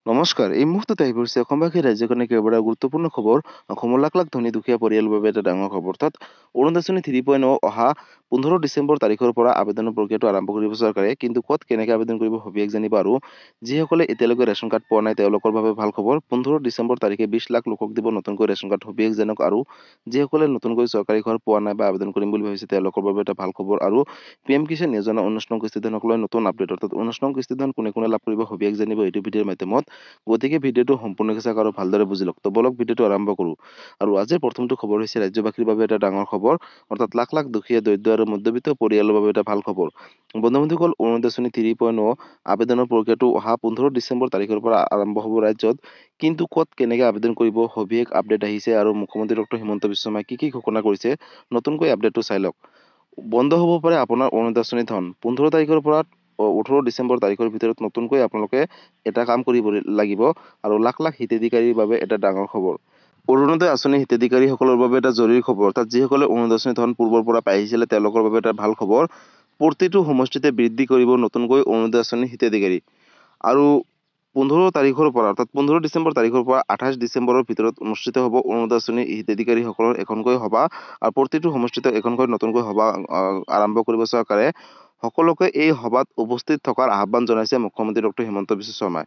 নমস্কাৰ। এই মুহূৰ্তত আহি পৰিছে অসমবাসী ৰাজ্যখনে একেবাৰে গুৰুত্বপূৰ্ণ খবৰ। অসমৰ লাখ লাখ ধনী দুখীয়া পৰিয়ালৰ বাবে এটা ডাঙৰ খবৰ। অৰ্থাৎ অৰুণোদয় 3.0 অহা 15 ডিচেম্বৰ তাৰিখৰ পৰা আবেদনৰ প্ৰক্ৰিয়াটো আৰম্ভ কৰিব চৰকাৰে। কিন্তু ক'ত কেনেকৈ আবেদন কৰিব সবিশেষ জানিব। আৰু যিসকলে এতিয়ালৈকে ৰেচন কাৰ্ড পোৱা নাই তেওঁলোকৰ বাবে ভাল খবৰ। 15 ডিচেম্বৰ তাৰিখে 20 লাখ লোকক দিব নতুনকৈ ৰেচন কাৰ্ড। সবিশেষ জানক। আৰু যিসকলে নতুনকৈ চৰকাৰী ঘৰ পোৱা নাই বা আবেদন কৰিম বুলি ভাবিছে তেওঁলোকৰ বাবে এটা ভাল খবৰ। আৰু PM কিষাণ যোজনা 19 নং কিস্তিধাৰকলৈ নতুন আপডেট। অৰ্থাৎ 19 নং কিস্তিধান কোনে কোনে লাভ কৰিব সবিশেষ জানিব এইটো ভিডিঅ'ৰ মাধ্যমত। গতিকে ভিডিঅ'টো সম্পূৰ্ণকৈ চাওক আৰু ভালদৰে বুজি লওক। তো বলক ভিডিঅ'টো আৰম্ভ কৰোঁ। আৰু আজিৰ প্ৰথমটো খবৰ হৈছে ৰাজ্যবাসীৰ বাবে এটা ডাঙৰ খবৰ। অৰ্থাৎ লাখ লাখ দুখীয়া দৰিদ্ৰ আৰু মধ্যবিত্ত পৰিয়ালৰ বাবে এটা ভাল খবৰ। বন্ধুসকল, অৰুণোদয় 3.0 আবেদনৰ প্ৰক্ৰিয়াটো অহা 15 ডিচেম্বৰ তাৰিখৰ পৰা আৰম্ভ হ'ব ৰাজ্যত। কিন্তু ক'ত কেনেকৈ আবেদন কৰিব সবিশেষ আপডেট আহিছে। আৰু মুখ্যমন্ত্ৰী ডক্টৰ হিমন্ত বিশ্ব শৰ্মাই কি ঘোষণা কৰিছে নতুনকৈ আপডেটটো চাই লওক। বন্ধ হ'ব পাৰে আপোনাৰ অৰুণোদয় ধন। 15 তাৰিখৰ পৰা 18 ডিচেম্বৰ তাৰিখৰ ভিতৰত নতুনকৈ আপোনালোকে এটা কাম কৰিব লাগিব। আৰু লাখ লাখ হিতাধিকাৰীৰ বাবে এটা ডাঙৰ খবৰ। অৰুণোদয় আঁচনি হিতাধিকাৰীসকলৰ বাবে এটা জৰুৰী খবৰ। অৰ্থাৎ যিসকলে অৰুণোদয় ধন পূৰ্বৰ পৰা পাই আহিছিলে তেওঁলোকৰ বাবে এটা ভাল খবৰ। প্ৰতিটো সমষ্টিতে বৃদ্ধি কৰিব নতুনকৈ অৰুণোদয় আঁচনি হিতাধিকাৰী। আৰু 15 তাৰিখৰ পৰা অৰ্থাৎ 15 ডিচেম্বৰ তাৰিখৰ পৰা 28 ডিচেম্বৰৰ ভিতৰত অনুষ্ঠিত হ'ব অৰুণোদয় আঁচনি হিতাধিকাৰীসকলৰ এখনকৈ সভা। আৰু প্ৰতিটো সমষ্টিতে এখনকৈ নতুনকৈ সভা আৰম্ভ কৰিব চৰকাৰে। সকলোকে এই সভাত উপস্থিত থকাৰ আহ্বান জনাইছে মুখ্যমন্ত্ৰী ডক্টৰ হিমন্ত বিশ্ব শৰ্মাই।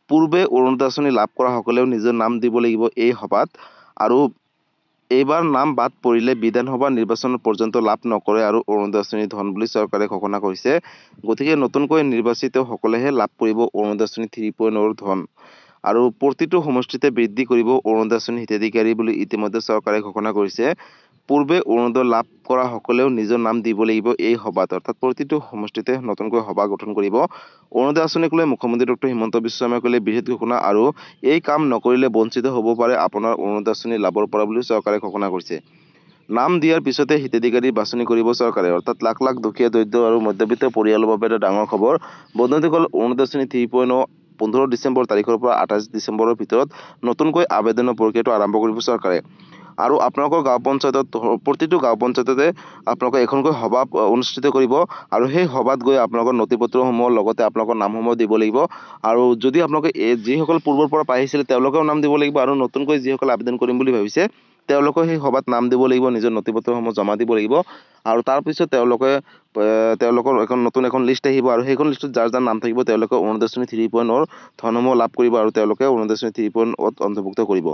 পূৰ্বে অৰুণোদয় আঁচনি লাভ কৰা সকলেও নিজৰ নাম দিব লাগিব এই সভাত। আৰু এইবাৰ নাম বাদ পৰিলে বিধানসভা নিৰ্বাচন পৰ্যন্ত লাভ নকৰে আৰু অৰুণোদয় আঁচনি ধন বুলি চৰকাৰে ঘোষণা কৰিছে। গতিকে নতুনকৈ নিৰ্বাচিত সকলেহে লাভ কৰিব অৰুণোদয় আঁচনি 3.0 ধন। আৰু প্ৰতিটো সমষ্টিতে বৃদ্ধি কৰিব অৰুণোদয় আঁচনি হিতাধিকাৰী বুলি ইতিমধ্যে চৰকাৰে ঘোষণা কৰিছে। পূৰ্বে অৰুণোদয় লাভ কৰা সকলেও নিজৰ নাম দিব লাগিব এই সভাত। অৰ্থাৎ প্ৰতিটো সমষ্টিতে নতুনকৈ সভা গঠন কৰিব। অৰুণোদয় আঁচনিক লৈ মুখ্যমন্ত্ৰী ডক্টৰ হিমন্ত বিশ্ব শৰ্মাই ক'লে বৃহৎ ঘোষণা। আৰু এই কাম নকৰিলে বঞ্চিত হ'ব পাৰে আপোনাৰ অৰুণোদয় আঁচনি লাভৰ পৰা বুলি চৰকাৰে ঘোষণা কৰিছে। নাম দিয়াৰ পিছতে হিতাধিকাৰী বাছনি কৰিব চৰকাৰে। অৰ্থাৎ লাখ লাখ দুখীয়া দৰিদ্ৰ আৰু মধ্যবিত্ত পৰিয়ালৰ বাবে এটা ডাঙৰ খবৰ। বন্ধুসকল, অৰুণোদয় 3.0 15 ডিচেম্বৰ তাৰিখৰ পৰা 28 ডিচেম্বৰৰ ভিতৰত নতুনকৈ আবেদনৰ প্ৰক্ৰিয়াটো আৰম্ভ কৰিব চৰকাৰে। আৰু আপোনালোকৰ গাঁও পঞ্চায়তত প্ৰতিটো গাঁও পঞ্চায়ততে আপোনালোকে এখনকৈ সভা অনুষ্ঠিত কৰিব। আৰু সেই সভাত গৈ আপোনালোকৰ নথি পত্ৰসমূহৰ লগতে আপোনালোকৰ নামসমূহ দিব লাগিব। আৰু যদি আপোনালোকে যিসকল পূৰ্বৰ পৰা পাই আহিছিলে তেওঁলোকেও নাম দিব লাগিব। আৰু নতুনকৈ যিসকলে আবেদন কৰিম বুলি ভাবিছে তেওঁলোকে সেই সভাত নাম দিব লাগিব, নিজৰ নথি পত্ৰসমূহ জমা দিব লাগিব। আৰু তাৰপিছত তেওঁলোকৰ এখন লিষ্ট আহিব। আৰু সেইখন লিষ্টত যাৰ যাৰ নাম থাকিব তেওঁলোকে অৰুণোদয় 3.0 ধনসমূহ লাভ কৰিব। আৰু তেওঁলোকে অৰুণোদয় 3.0 অন্তৰ্ভুক্ত কৰিব।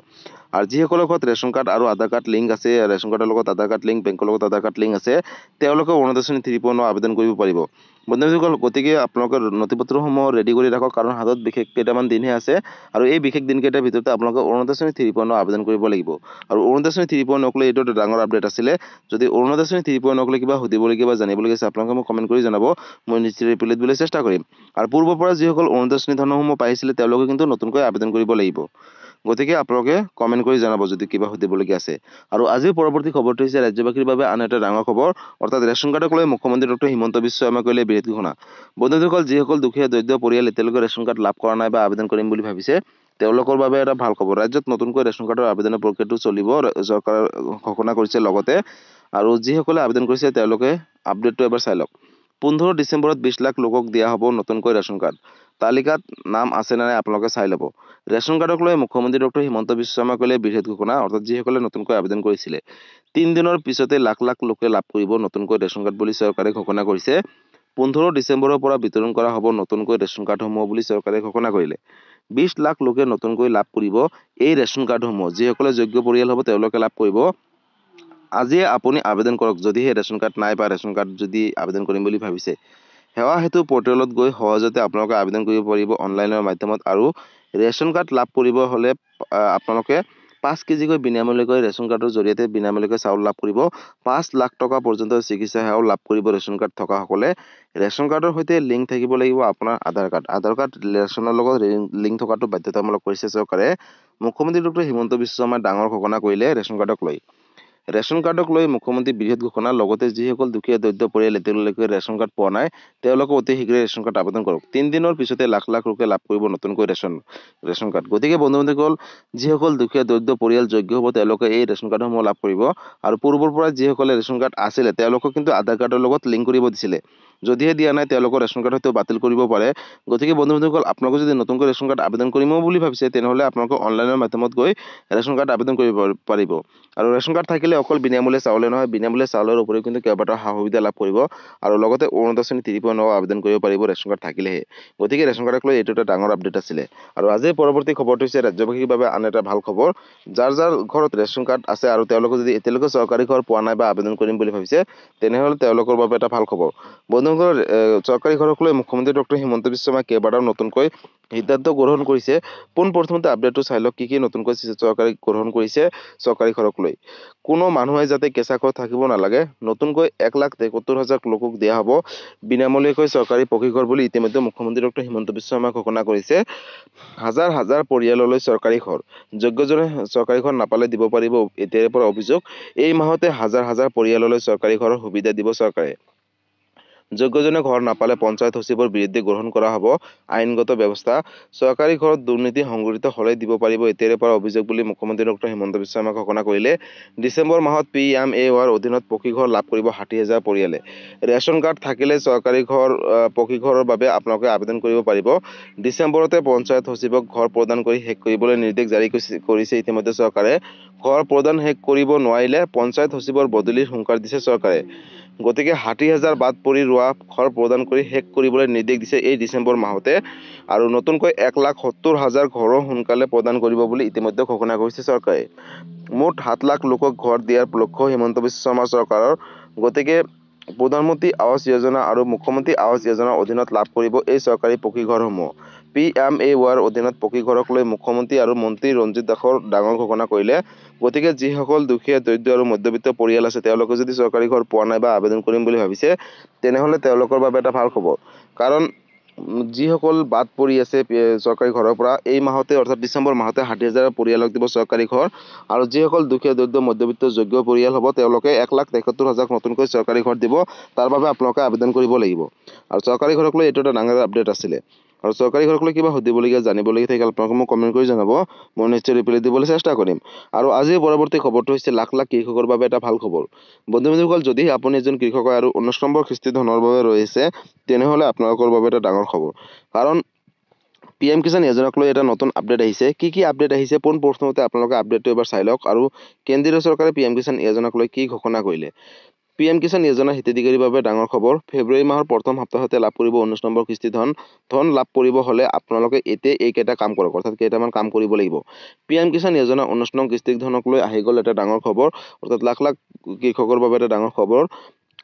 আৰু যিসকলৰ ঘৰত ৰেচন কাৰ্ড আৰু আধাৰ কাৰ্ড লিংক আছে, ৰেচন কাৰ্ডৰ লগত আধাৰ কাৰ্ড লিংক, বেংকৰ লগত আধাৰ কাৰ্ড লিংক আছে, তেওঁলোকে অৰুণোদয় 3.0 আবেদন কৰিব পাৰিব। বন্ধুসকল, গতিকে আপোনালোকে নথি পত্ৰসমূহ ৰেডি কৰি ৰাখক, কাৰণ হাতত বিশেষ কেইটামান দিনহে আছে। আৰু এই বিশেষ দিনকেইটাৰ ভিতৰতে আপোনালোকে অৰুণোদয় 3.0 আবেদন কৰিব লাগিব। আৰু অৰুণোদয় 3.0 লৈ এইটো এটা ডাঙৰ আপডেট আছিলে। যদি অৰুণোদয় 3.0 লৈ কিবা সুধিবলগীয়া বা জানিবলগীয়া আছে আপোনালোকে মোক কমেণ্ট কৰি জনাব। মই নিশ্চয় ৰিপ্লাই দিবলৈ চেষ্টা কৰিম। আৰু পূৰ্বৰ পৰা যিসকল অৰুণোদয় ধনসমূহ পাইছিলে তেওঁলোকে কিন্তু নতুনকৈ আবেদন কৰিব লাগিব। গতিকে আপোনালোকে কমেণ্ট কৰি জনাব যদি কিবা সুধিবলগীয়া আছে। আৰু আজিৰ পৰৱৰ্তী খবৰটো হৈছে ৰাজ্যবাসীৰ বাবে আন এটা ডাঙৰ খবৰ। অৰ্থাৎ ৰেচন কাৰ্ডক লৈ মুখ্যমন্ত্ৰী ডক্টৰ হিমন্ত বিশ্ব শৰ্মাই কৰিলে বৃহৎ ঘোষণা। বন্ধুসকল, যিসকল দুখীয়া দৰিদ্ৰ পৰিয়াল এতিয়ালৈকে ৰেচন কাৰ্ড লাভ কৰা নাই বা আবেদন কৰিম বুলি ভাবিছে তেওঁলোকৰ বাবে এটা ভাল খবৰ। ৰাজ্যত নতুনকৈ ৰেচন কাৰ্ডৰ আবেদনৰ প্ৰক্ৰিয়াটো চলিব, চৰকাৰে ঘোষণা কৰিছে লগতে। আৰু যিসকলে আবেদন কৰিছে তেওঁলোকে আপডেটটো এবাৰ চাই লওক। 15 ডিচেম্বৰত 20 লাখ লোকক দিয়া হ'ব নতুনকৈ ৰেচন কাৰ্ড। তালিকাত নাম আছে নে নাই আপোনালোকে চাই ল'ব। ৰেচন কাৰ্ডক লৈ মুখ্যমন্ত্ৰী ডক্টৰ হিমন্ত বিশ্ব শৰ্মাই ক'লে বৃহৎ ঘোষণা। অৰ্থাৎ যিসকলে নতুনকৈ আবেদন কৰিছিলে 3 দিনৰ পিছতে লাখ লাখ লোকে লাভ কৰিব নতুনকৈ ৰেচন কাৰ্ড বুলি চৰকাৰে ঘোষণা কৰিছে। 15 ডিচেম্বৰৰ পৰা বিতৰণ কৰা হ'ব নতুনকৈ ৰেচন কাৰ্ডসমূহ বুলি চৰকাৰে ঘোষণা কৰিলে। 20 লাখ লোকে নতুনকৈ লাভ কৰিব এই ৰেচন কাৰ্ডসমূহ। যিসকলে যোগ্য পৰিয়াল হ'ব তেওঁলোকে লাভ কৰিব। আজিয়ে আপুনি আবেদন কৰক যদিহে ৰেচন কাৰ্ড নাই বা ৰেচন কাৰ্ড যদি আবেদন কৰিম বুলি ভাবিছে। সেৱা সেতু পৰ্টেলত গৈ সহজতে আপোনালোকে আবেদন কৰিব পাৰিব অনলাইনৰ মাধ্যমত। আৰু ৰেচন কাৰ্ড লাভ কৰিব হ'লে আপোনালোকে 5 কেজিকৈ বিনামূলীয়াকৈ ৰেচন কাৰ্ডৰ জৰিয়তে বিনামূলীয়াকৈ চাউল লাভ কৰিব। 5 লাখ টকা পৰ্যন্ত চিকিৎসা সেৱাও লাভ কৰিব ৰেচন কাৰ্ড থকাসকলে। ৰেচন কাৰ্ডৰ সৈতে লিংক থাকিব লাগিব আপোনাৰ আধাৰ কাৰ্ড। আধাৰ কাৰ্ড ৰেচনৰ লগত লিংক থকাটো বাধ্যতামূলক কৰিছে চৰকাৰে। মুখ্যমন্ত্ৰী ডক্টৰ হিমন্ত বিশ্ব শৰ্মাই ডাঙৰ ঘোষণা কৰিলে ৰেচন কাৰ্ডক লৈ। ৰেচন কাৰ্ডক লৈ মুখ্যমন্ত্ৰী বৃহৎ ঘোষণা। লগতে যিসকল দুখীয়া দৰিদ্ৰ পৰিয়াল এতিয়ালৈকে ৰেচন কাৰ্ড পোৱা নাই তেওঁলোকে অতি শীঘ্ৰে ৰেচন কাৰ্ড আবেদন কৰক। 3 দিনৰ পিছতে লাখ লাখ লোকে লাভ কৰিব নতুনকৈ ৰেচন কাৰ্ড। গতিকে বন্ধুসকল, যিসকল দুখীয়া দৰিদ্ৰ পৰিয়াল যোগ্য হ'ব তেওঁলোকে এই ৰেচন কাৰ্ডসমূহ লাভ কৰিব। আৰু পূৰ্বৰ পৰা যিসকলে ৰেচন কাৰ্ড আছিলে তেওঁলোকক কিন্তু আধাৰ কাৰ্ডৰ লগত লিংক কৰিব দিছিলে। যদিহে দিয়া নাই তেওঁলোকৰ ৰেচন কাৰ্ড হয়তো বাতিল কৰিব পাৰে। গতিকে বন্ধু-বান্ধৱীসকল আপোনালোকে যদি নতুনকৈ ৰেচন কাৰ্ড আবেদন কৰিম বুলি ভাবিছে তেনেহ'লে আপোনালোকে অনলাইনৰ মাধ্যমত গৈ ৰেচন কাৰ্ড আবেদন কৰিব পাৰিব। আৰু ৰেচন কাৰ্ড থাকিলে অকল বিনামূলীয়া চাউলে নহয়, বিনামূলীয়া চাউলৰ উপৰিও কিন্তু কেইবাটাও সা-সুবিধা লাভ কৰিব আৰু লগতে অৰুণোদয় আঁচনি 3.9 আবেদন কৰিব পাৰিব ৰেচন কাৰ্ড থাকিলেহে। গতিকে ৰেচন কাৰ্ডক লৈ এইটো এটা ডাঙৰ আপডেট আছিলে। আৰু আজিৰ পৰৱৰ্তী খবৰটো হৈছে ৰাজ্যবাসীৰ বাবে আন এটা ভাল খবৰ। যাৰ ঘৰত ৰেচন কাৰ্ড আছে আৰু তেওঁলোকে যদি এতিয়ালৈকে চৰকাৰী ঘৰ পোৱা নাই বা আবেদন কৰিম বুলি ভাবিছে তেনেহ'লে তেওঁলোকৰ বাবে এটা ভাল খবৰ। বন্ধুসকল, চৰকাৰী ঘৰক লৈ মুখ্যমন্ত্ৰী ডক্টৰ হিমন্ত বিশ্ব শৰ্মাই কেইবাটাও নতুনকৈ সিদ্ধান্ত গ্ৰহণ কৰিছে। পোনপ্ৰথমতে আপডেটটো চাই লওক কি নতুনকৈ চৰকাৰী গ্ৰহণ কৰিছে চৰকাৰী ঘৰক লৈ। কোনো মানুহে যাতে কেঁচা ঘৰত থাকিব নালাগে, নতুনকৈ 1,73,000 লোকক দিয়া হ'ব বিনামূলীয়াকৈ চৰকাৰী পকী ঘৰ বুলি ইতিমধ্যে মুখ্যমন্ত্ৰী ডক্টৰ হিমন্ত বিশ্ব শৰ্মাই ঘোষণা কৰিছে। হাজাৰ হাজাৰ পৰিয়াললৈ চৰকাৰী ঘৰ, যোগ্যজনে চৰকাৰী ঘৰ নাপালে দিব পাৰিব এতিয়াৰে পৰা অভিযোগ। এই মাহতে হাজাৰ হাজাৰ পৰিয়াললৈ চৰকাৰী ঘৰৰ সুবিধা দিব চৰকাৰে। যোগ্যজনে ঘৰ নাপালে পঞ্চায়ত সচিবৰ বিৰুদ্ধে গ্ৰহণ কৰা হ'ব আইনগত ব্যৱস্থা। চৰকাৰী ঘৰত দুৰ্নীতি সংঘটিত হ'লে দিব পাৰিব এতিয়াৰে পৰা অভিযোগ বুলি মুখ্যমন্ত্ৰী ডক্টৰ হিমন্ত বিশ্ব শৰ্মাই ঘোষণা কৰিলে। ডিচেম্বৰ মাহত PMAYৰ অধীনত পকী ঘৰ লাভ কৰিব 60,000 পৰিয়ালে। ৰেচন কাৰ্ড থাকিলে চৰকাৰী ঘৰ পকী ঘৰৰ বাবে আপোনালোকে আবেদন কৰিব পাৰিব। ডিচেম্বৰতে পঞ্চায়ত সচিবক ঘৰ প্ৰদান কৰি শেষ কৰিবলৈ নিৰ্দেশ জাৰি কৰিছে ইতিমধ্যে চৰকাৰে। ঘৰ প্ৰদান শেষ কৰিব নোৱাৰিলে পঞ্চায়ত সচিবৰ বদলিৰ হুংকাৰ দিছে চৰকাৰে। গতিকে 60,000 বাদ পৰি ৰোৱা ঘৰ প্ৰদান কৰি শেষ কৰিবলৈ নিৰ্দেশ দিছে এই ডিচেম্বৰ মাহতে। আৰু নতুনকৈ 1,70,000 ঘৰো সোনকালে প্ৰদান কৰিব বুলি ইতিমধ্যে ঘোষণা কৰিছে চৰকাৰে। মুঠ 7 লাখ লোকক ঘৰ দিয়াৰ লক্ষ্য হিমন্ত বিশ্ব শৰ্মা চৰকাৰৰ। গতিকে প্ৰধানমন্ত্ৰী আৱাস যোজনা আৰু মুখ্যমন্ত্ৰী আৱাস যোজনাৰ অধীনত লাভ কৰিব এই চৰকাৰী পকী ঘৰসমূহ। PMAYৰ অধীনত পকী ঘৰক লৈ মুখ্যমন্ত্ৰী আৰু মন্ত্ৰী ৰঞ্জিত দাসৰ ডাঙৰ ঘোষণা কৰিলে। গতিকে যিসকল দুখীয়া, দৰিদ্ৰ আৰু মধ্যবিত্ত পৰিয়াল আছে তেওঁলোকে যদি চৰকাৰী ঘৰ পোৱা নাই বা আবেদন কৰিম বুলি ভাবিছে তেনেহ'লে তেওঁলোকৰ বাবে এটা ভাল খবৰ। কাৰণ যিসকল বাদ পৰি আছে চৰকাৰী ঘৰৰ পৰা, এই মাহতে অৰ্থাৎ ডিচেম্বৰ মাহতে 60,000 পৰিয়ালক দিব চৰকাৰী ঘৰ। আৰু যিসকল দুখীয়া, দৰিদ্ৰ, মধ্যবিত্ত যোগ্য পৰিয়াল হ'ব তেওঁলোকে 1,73,000 নতুনকৈ চৰকাৰী ঘৰ দিব। তাৰ বাবে আপোনালোকে আবেদন কৰিব লাগিব। আৰু চৰকাৰী ঘৰক লৈ এইটো এটা ডাঙৰ আপডেট আছিলে। আৰু চৰকাৰী ঘৰক লৈ কিবা সুধিবলগীয়া, জানিবলগীয়া থাকিলে আপোনালোকে মোক কমেণ্ট কৰি জনাব, মই নিশ্চয় ৰিপ্লাই দিবলৈ চেষ্টা কৰিম। আৰু আজিৰ পৰৱৰ্তী খবৰটো হৈছে লাখ লাখ কৃষকৰ বাবে এটা ভাল খবৰ। বন্ধু-বান্ধৱীসকল, যদি আপুনি এজন কৃষক হয় আৰু 19 নম্বৰ কিস্তি ধনৰ বাবে ৰৈ আছে তেনেহ'লে আপোনালোকৰ বাবে এটা ডাঙৰ খবৰ। কাৰণ PM কিষাণ যোজনাক লৈ এটা নতুন আপডেট আহিছে। কি আপডেট আহিছে পোনপ্ৰথমতে আপোনালোকে আপডেটটো এবাৰ চাই লওক। আৰু কেন্দ্ৰীয় চৰকাৰে PM কিষাণ যোজনাক লৈ কি ঘোষণা কৰিলে। PM কিষাণ যোজনা হিতাধিকাৰীৰ বাবে ডাঙৰ খবৰ। ফেব্ৰুৱাৰী মাহৰ প্ৰথম সপ্তাহতে লাভ কৰিব 19 নম্বৰ কিস্তি ধন। ধন লাভ কৰিব হ'লে আপোনালোকে এতিয়া এইকেইটা কাম কৰক, অৰ্থাৎ কেইটামান কাম কৰিব লাগিব। PM কিষাণ যোজনা 19 নং কিস্তি ধনক লৈ আহি গ'ল এটা ডাঙৰ খবৰ, অৰ্থাৎ লাখ লাখ কৃষকৰ বাবে এটা ডাঙৰ খবৰ।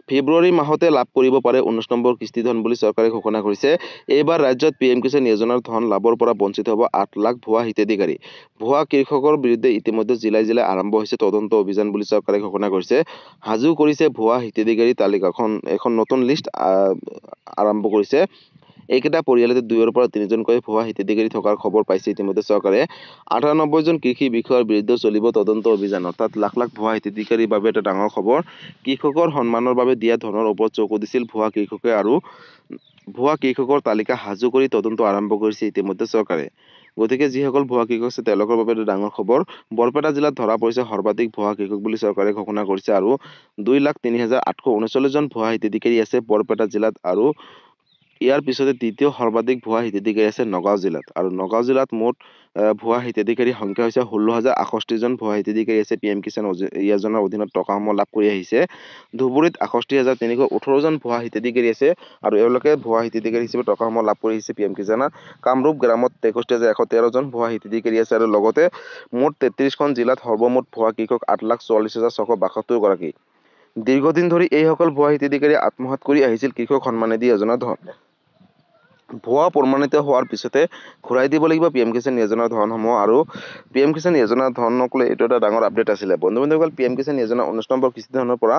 ফেব্ৰুৱাৰী মাহতে লাভ কৰিব পাৰে 19 নম্বৰ কিস্তি ধন বুলি চৰকাৰে ঘোষণা কৰিছে। এইবাৰ ৰাজ্যত PM কিষাণ যোজনাৰ ধন লাভৰ পৰা বঞ্চিত হ'ব 8 লাখ ভুৱা হিতাধিকাৰী। ভুৱা কৃষকৰ বিৰুদ্ধে ইতিমধ্যে জিলাই জিলাই আৰম্ভ হৈছে তদন্ত অভিযান বুলি চৰকাৰে ঘোষণা কৰিছে। সাজু কৰিছে ভুৱা হিতাধিকাৰী তালিকাখন, এখন নতুন লিষ্ট আৰম্ভ কৰিছে। এইকেইটা পৰিয়ালতে 2ৰ পৰা 3জনকৈ ভুৱা হিতাধিকাৰী থকাৰ খবৰ পাইছে ইতিমধ্যে চৰকাৰে। 98 জন কৃষি বিষয়াৰ বিৰুদ্ধে চলিব তদন্ত অভিযান, অৰ্থাৎ লাখ লাখ ভুৱা হিতাধিকাৰীৰ বাবে এটা ডাঙৰ খবৰ। কৃষকৰ সন্মানৰ বাবে দিয়া ধনৰ ওপৰত চকু দিছিল ভুৱা কৃষকে আৰু ভুৱা কৃষকৰ তালিকা সাজু কৰি তদন্ত আৰম্ভ কৰিছে ইতিমধ্যে চৰকাৰে। গতিকে যিসকল ভুৱা কৃষক আছে তেওঁলোকৰ বাবে এটা ডাঙৰ খবৰ। বৰপেটা জিলাত ধৰা পৰিছে সৰ্বাধিক ভুৱা কৃষক বুলি চৰকাৰে ঘোষণা কৰিছে। আৰু 2,03,839 জন ভুৱা হিতাধিকাৰী আছে বৰপেটা জিলাত। আৰু ইয়াৰ পিছতে দ্বিতীয় সৰ্বাধিক ভুৱা হিতাধিকাৰী আছে নগাঁও জিলাত। আৰু নগাঁও জিলাত মুঠ ভুৱা হিতাধিকাৰীৰ সংখ্যা হৈছে 16,068 জন ভুৱা হিতাধিকাৰী আছে PM কিষাণ যোজনাৰ অধীনত টকাসমূহ লাভ কৰি আহিছে। ধুবুৰীত 61,318 জন ভুৱা হিতাধিকাৰী আছে আৰু এওঁলোকে ভুৱা হিতাধিকাৰী হিচাপে টকাসমূহ লাভ কৰি আহিছে PM কিষাণৰ। কামৰূপ গ্ৰামত 63,113 জন ভুৱা হিতাধিকাৰী আছে আৰু লগতে মুঠ 33খন জিলাত সৰ্বমুঠ ভুৱা কৃষক 8,44,672 গৰাকী। দীৰ্ঘদিন ধৰি এইসকল ভুৱা হিতাধিকাৰী আত্মসাৎ কৰি আহিছিল কৃষক সন্মানিধি যোজনাৰ ধন। ভুৱা প্ৰমাণিত হোৱাৰ পিছতে ঘূৰাই দিব লাগিব PM কিষাণ যোজনাৰ ধনসমূহ। আৰু PM কিষাণ যোজনাৰ ধনক লৈ এইটো এটা ডাঙৰ আপডেট আছিলে। বন্ধু-বান্ধৱীসকল, PM কিষাণ যোজনা 19 নম্বৰ কিস্তি ধনৰ পৰা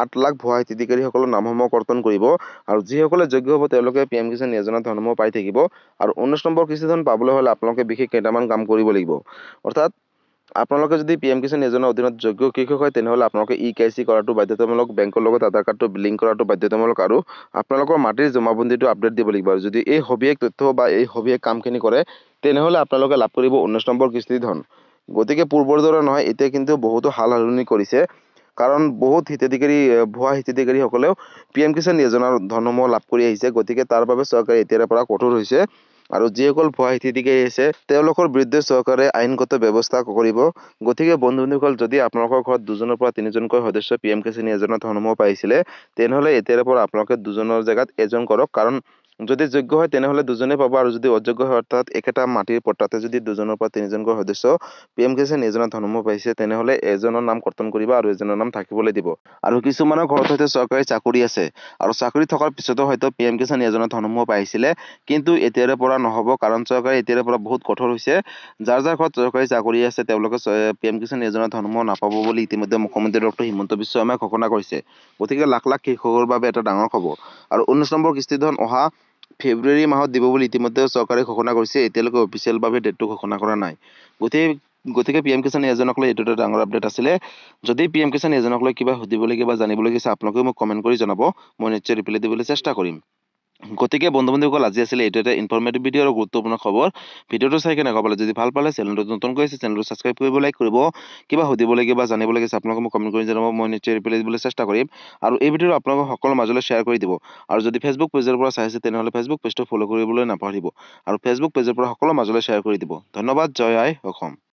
8 লাখ ভুৱা হিতাধিকাৰীসকলৰ নামসমূহ কৰ্তন কৰিব। আৰু যিসকলে যোগ্য হ'ব তেওঁলোকে PM কিষাণ যোজনাৰ ধনসমূহ পাই থাকিব। আৰু 19 নম্বৰ কিস্তি ধন পাবলৈ হ'লে আপোনালোকে বিশেষ কেইটামান কাম কৰিব লাগিব। অৰ্থাৎ আপোনালোকে যদি PM কিষাণ যোজনাৰ অধীনত যোগ্য কৃষক হয় তেনেহ'লে আপোনালোকে EKYC কৰাটো বাধ্যতামূলক, বেংকৰ লগত আধাৰ কাৰ্ডটো লিংক কৰাটো বাধ্যতামূলক। আৰু আপোনালোকৰ মাটিৰ জমাবন্দীটো আপডেট দিব লাগিব। আৰু যদি এই সবিশেষ তথ্য বা এই সবিশেষ কামখিনি কৰে তেনেহ'লে আপোনালোকে লাভ কৰিব 19 নম্বৰ কিস্তি ধন। গতিকে পূৰ্বৰ দৰে নহয়, এতিয়া কিন্তু বহুতো সাল সলনি কৰিছে। কাৰণ বহুত হিতাধিকাৰী ভুৱা হিতাধিকাৰীসকলেও PM কিষাণ যোজনাৰ ধনসমূহ লাভ কৰি আহিছে। গতিকে তাৰ বাবে চৰকাৰে এতিয়াৰে পৰা কঠোৰ হৈছে আৰু যিসকল ভুৱা হিতাধিকাৰী আছে তেওঁলোকৰ বিৰুদ্ধে চৰকাৰে আইনগত ব্যৱস্থা কৰিব। গতিকে বন্ধু-বান্ধৱীসকল, যদি আপোনালোকৰ ঘৰত 2জনৰ পৰা 3জনকৈ সদস্য PM কিষাণ যোজনাৰ ধনসমূহ পাইছিলে, তেনেহ'লে এতিয়াৰে পৰা আপোনালোকে 2জনৰ জেগাত এজন কৰক। কাৰণ যদি যোগ্য হয় তেনেহ'লে 2জনে পাব, আৰু যদি অযোগ্য হয় অৰ্থাৎ একেটা মাটিৰ পট্টাতে যদি 2জনৰ পৰা 3জনকৈ সদস্য PM কিষাণ যোজনাৰ ধনসমূহ পাইছে, তেনেহ'লে এজনৰ নাম কৰ্তন কৰিব আৰু এজনৰ নাম থাকিবলৈ দিব। আৰু কিছুমানৰ ঘৰত হয়তো চৰকাৰী চাকৰি আছে আৰু চাকৰি থকাৰ পিছতো হয়তো PM কিষাণ যোজনাৰ ধনসমূহ পাইছিলে, কিন্তু এতিয়াৰে পৰা নহ'ব, কাৰণ চৰকাৰে এতিয়াৰে পৰা বহুত কঠোৰ হৈছে। যাৰ যাৰ ঘৰত চৰকাৰী চাকৰি আছে তেওঁলোকে PM কিষাণ যোজনাৰ ধনসমূহ নাপাব বুলি ইতিমধ্যে মুখ্যমন্ত্ৰী ডক্টৰ হিমন্ত বিশ্ব শৰ্মাই ঘোষণা কৰিছে। গতিকে লাখ লাখ কৃষকৰ বাবে এটা ডাঙৰ খবৰ। আৰু 19 নম্বৰ কিস্তি ধন অহা ফেব্ৰুৱাৰী মাহত দিব বুলি ইতিমধ্যে চৰকাৰে ঘোষণা কৰিছে। এতিয়ালৈকে অফিচিয়েলভাৱে ডেটটো ঘোষণা কৰা নাই। গতিকে PM কিষাণ যোজনাক লৈ এইটো এটা ডাঙৰ আপডেট আছিলে। যদি PM কিষাণ যোজনাক লৈ কিবা সুধিবলগীয়া বা জানিবলগীয়া আছে আপোনালোকে মোক কমেণ্ট কৰি জনাব, মই নিশ্চয় ৰিপ্লাই দিবলৈ চেষ্টা কৰিম। গতিকে বন্ধু-বান্ধৱীসকল, আজি আছিলে এইটো এটা ইনফৰমেটিভ ভিডিঅ' আৰু গুৰুত্বপূৰ্ণ খবৰ। ভিডিঅ'টো চাই কেনেকুৱা পালে? যদি ভাল পালে চেনেলটো নতুনকৈ আছে চেনেলটো ছাবস্ক্ৰাইব কৰিব, লাইক কৰিব। কিবা সুধিবলগীয়া বা জানিবলগীয়া আছে আপোনালোকে মোক কমেণ্ট কৰি জনাব, মই নিশ্চয় ৰিপ্লাই দিবলৈ চেষ্টা কৰিম। আৰু এই ভিডিঅ'টো আপোনালোকৰ সকলোৰে মাজলৈ শ্বেয়াৰ কৰি দিব। আৰু যদি ফেচবুক পেজৰ পৰা চাই আছে তেনেহ'লে ফেচবুক পেজটো ফ'ল' কৰিবলৈ নাপাহৰিব। আৰু ফেচবুক পেজৰ পৰা সকলোৰে মাজলৈ শ্বেয়াৰ কৰি দিব। ধন্যবাদ। জয় আই অসম।